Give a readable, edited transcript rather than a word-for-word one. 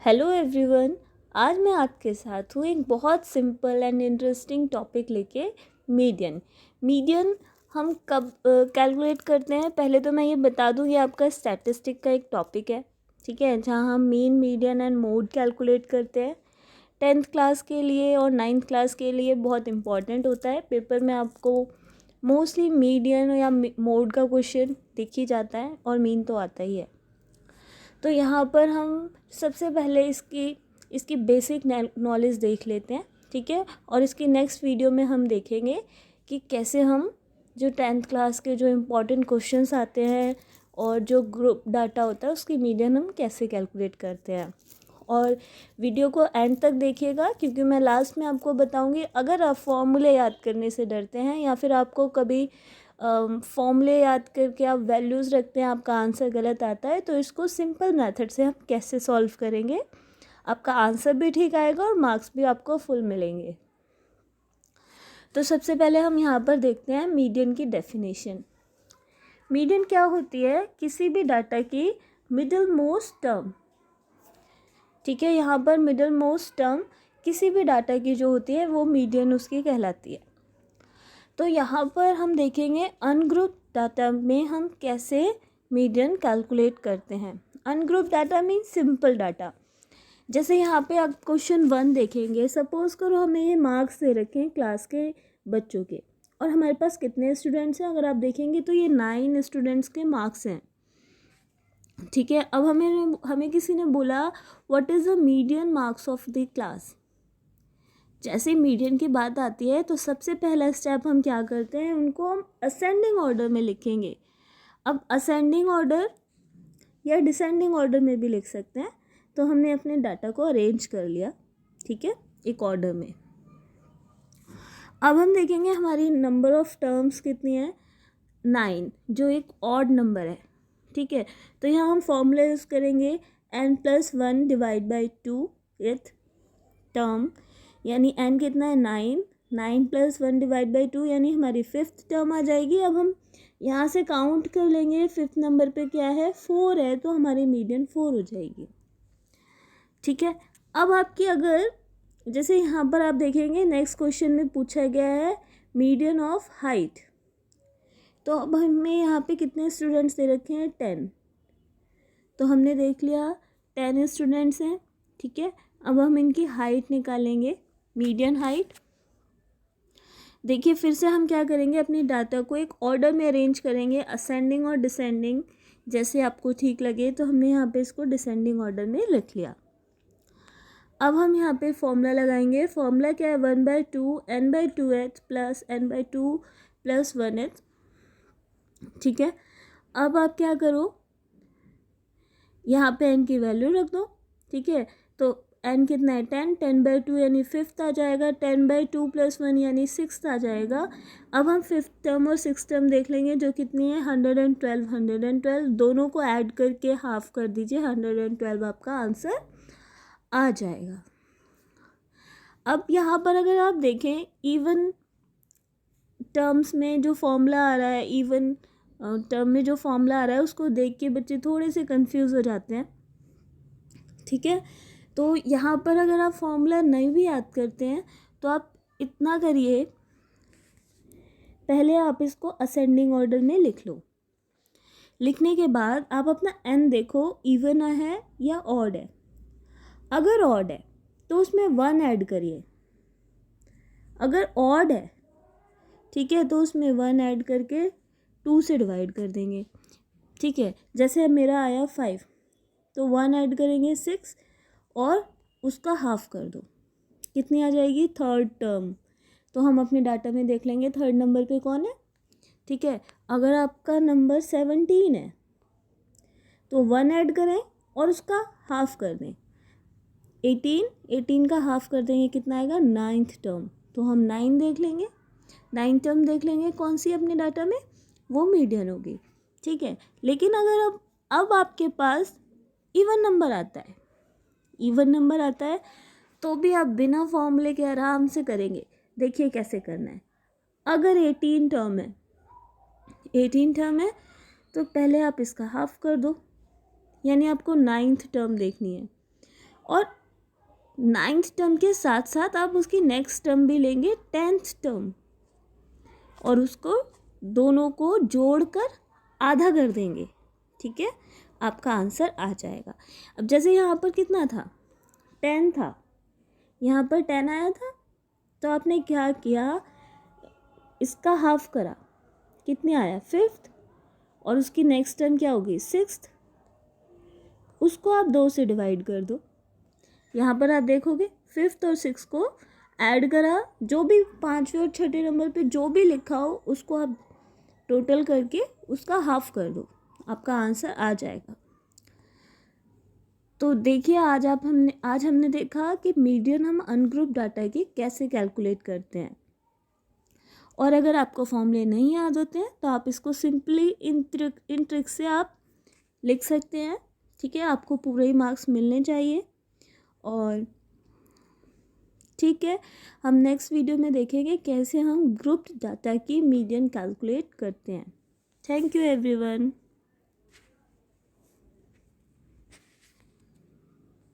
Hello everyone. आज मैं आपके साथ हूँ एक बहुत सिंपल एंड इंटरेस्टिंग टॉपिक लेके। मीडियन हम कब कैलकुलेट करते हैं, पहले तो मैं ये बता दूँ ये आपका स्टैटिस्टिक का एक टॉपिक है, ठीक है, जहाँ हम mean, median and mode calculate करते हैं। 10th क्लास के लिए और 9th क्लास के लिए बहुत इंपॉर्टेंट होता है। पेपर में आपको मोस्टली मीडियन या मोड का क्वेश्चन दिख ही जाता है और मीन तो आता ही है। तो यहाँ पर हम सबसे पहले इसकी बेसिक नॉलेज देख लेते हैं, ठीक है। और इसकी नेक्स्ट वीडियो में हम देखेंगे कि कैसे हम जो 10th क्लास के जो इम्पोर्टेंट क्वेश्चंस आते हैं और जो ग्रुप डाटा होता है उसकी मीडियन हम कैसे कैलकुलेट करते हैं। और वीडियो को एंड तक देखिएगा, क्योंकि मैं लास्ट में आपको बताऊंगी। अगर आप फॉर्मूले याद करने से डरते हैं या फिर आपको कभी फॉर्मूले याद करके आप वैल्यूज़ रखते हैं, आपका आंसर गलत आता है, तो इसको सिंपल मेथड से हम कैसे सॉल्व करेंगे, आपका आंसर भी ठीक आएगा और मार्क्स भी आपको फुल मिलेंगे। तो सबसे पहले हम यहाँ पर देखते हैं मीडियन की डेफिनेशन। मीडियन क्या होती है? किसी भी डाटा की मिडिल मोस्ट टर्म, ठीक है। यहाँ पर मिडिल मोस्ट टर्म किसी भी डाटा की जो होती है वो मीडियन उसकी कहलाती है। तो यहाँ पर हम देखेंगे अनग्रुप डाटा में हम कैसे मीडियन कैलकुलेट करते हैं। Ungroup data mean simple data. जैसे यहाँ पे आप क्वेश्चन 1 देखेंगे, सपोज़ करो हमें ये मार्क्स दे रखे हैं क्लास के बच्चों के, और हमारे पास कितने स्टूडेंट्स हैं, अगर आप देखेंगे तो ये 9 स्टूडेंट्स के मार्क्स हैं, ठीक है। अब हमें किसी ने बोला what is the median marks of the class. जैसे मीडियन की बात आती है तो सबसे पहला स्टेप हम क्या करते हैं, उनको हम असेंडिंग ऑर्डर में लिखेंगे। अब असेंडिंग ऑर्डर या डिसेंडिंग ऑर्डर में भी लिख सकते हैं। तो हमने अपने डाटा को अरेंज कर लिया, ठीक है, एक ऑर्डर में। अब हम देखेंगे हमारी नंबर ऑफ टर्म्स कितनी है, 9, जो एक ऑड नंबर है, ठीक है। तो यहाँ हम फॉर्मूला यूज़ करेंगे n+1 divide by 2 with term, यानी n कितना है 9, 9+1 डिवाइड बाई 2 यानी हमारी 5th टर्म आ जाएगी। अब हम यहाँ से काउंट कर लेंगे, 5th नंबर पे क्या है, 4 है, तो हमारी मीडियन 4 हो जाएगी, ठीक है। अब आपकी अगर जैसे यहाँ पर आप देखेंगे नेक्स्ट क्वेश्चन में पूछा गया है मीडियन ऑफ हाइट। तो अब हमें यहाँ पे कितने स्टूडेंट्स दे रखे हैं, 10। तो हमने देख लिया 10 स्टूडेंट्स हैं, ठीक है। अब हम इनकी हाइट निकालेंगे, मीडियन हाइट। देखिए फिर से हम क्या करेंगे, अपनी डाटा को एक ऑर्डर में अरेंज करेंगे, असेंडिंग और डिसेंडिंग, जैसे आपको ठीक लगे। तो हमने यहाँ पे इसको डिसेंडिंग ऑर्डर में लिख लिया। अब हम यहाँ पे फॉर्मूला लगाएंगे। फॉर्मूला क्या है, 1/2 n/2h plus n/2 plus 1h, ठीक है। अब आप क्या करो, यहाँ पे n की वैल्यू रख दो, ठीक है। तो n कितना है 10, 10/2 यानी 5th आ जाएगा, 10/2 प्लस 1 यानी 6th आ जाएगा। अब हम 5th टर्म और 6th टर्म देख लेंगे, जो कितनी है 112, 112 दोनों को ऐड करके हाफ कर दीजिए, 112 आपका आंसर आ जाएगा। अब यहाँ पर अगर आप देखें इवन टर्म्स में जो फॉर्मूला आ रहा है, इवन टर्म में जो फॉर्मूला आ रहा है उसको देख के बच्चे थोड़े से कंफ्यूज हो जाते हैं, ठीक है। तो यहाँ पर अगर आप फॉर्मूला नहीं भी याद करते हैं तो आप इतना करिए, पहले आप इसको असेंडिंग ऑर्डर में लिख लो। लिखने के बाद आप अपना n देखो, इवन है या ऑड है। अगर ऑड है तो उसमें 1 ऐड करिए, अगर ऑड है, ठीक है, तो उसमें 1 ऐड करके 2 से डिवाइड कर देंगे, ठीक है। जैसे मेरा आया 5, तो 1 ऐड करेंगे 6 और उसका हाफ कर दो, कितनी आ जाएगी, 3rd टर्म। तो हम अपने डाटा में देख लेंगे 3rd नंबर पे कौन है, ठीक है। अगर आपका नंबर 17 है तो 1 ऐड करें और उसका हाफ कर दें, 18 का हाफ कर देंगे, कितना आएगा 9th टर्म। तो हम 9 देख लेंगे, 9 टर्म देख लेंगे कौन सी अपने डाटा में, वो मीडियन होगी, ठीक है। लेकिन अगर अब आपके पास इवन नंबर आता है, इवन नंबर आता है तो भी आप बिना फॉर्मूले के आराम से करेंगे। देखिए कैसे करना है। अगर 18 टर्म है, 18 टर्म है तो पहले आप इसका हाफ कर दो, यानी आपको 9th टर्म देखनी है। और 9th टर्म के साथ साथ आप उसकी नेक्स्ट टर्म भी लेंगे 10th टर्म, और उसको दोनों को जोड़कर आधा कर देंगे। ठीक है, आपका आंसर आ जाएगा। अब जैसे यहाँ पर कितना था, 10 था, यहाँ पर 10 आया था, तो आपने क्या किया, इसका हाफ करा, कितने आया 5th, और उसकी नेक्स्ट टर्म क्या होगी 6th, उसको आप 2 से डिवाइड कर दो। यहाँ पर आप देखोगे 5th और 6th को ऐड करा, जो भी 5वें और 6ठे नंबर पे जो भी लिखा हो उसको आप टोटल करके उसका हाफ कर दो, आपका आंसर आ जाएगा। तो देखिए आज हमने देखा कि मीडियन हम अनग्रुप डाटा की कैसे कैलकुलेट करते हैं। और अगर आपको फॉर्मूले नहीं याद होते हैं तो आप इसको सिंपली इन ट्रिक से आप लिख सकते हैं। ठीक है, आपको पूरे ही मार्क्स मिलने चाहिए। और ठीक है, हम नेक्स्ट वीडियो में देखेंगे कैसे हम ग्रुप डाटा की मीडियन कैलकुलेट करते हैं। Thank you everyone.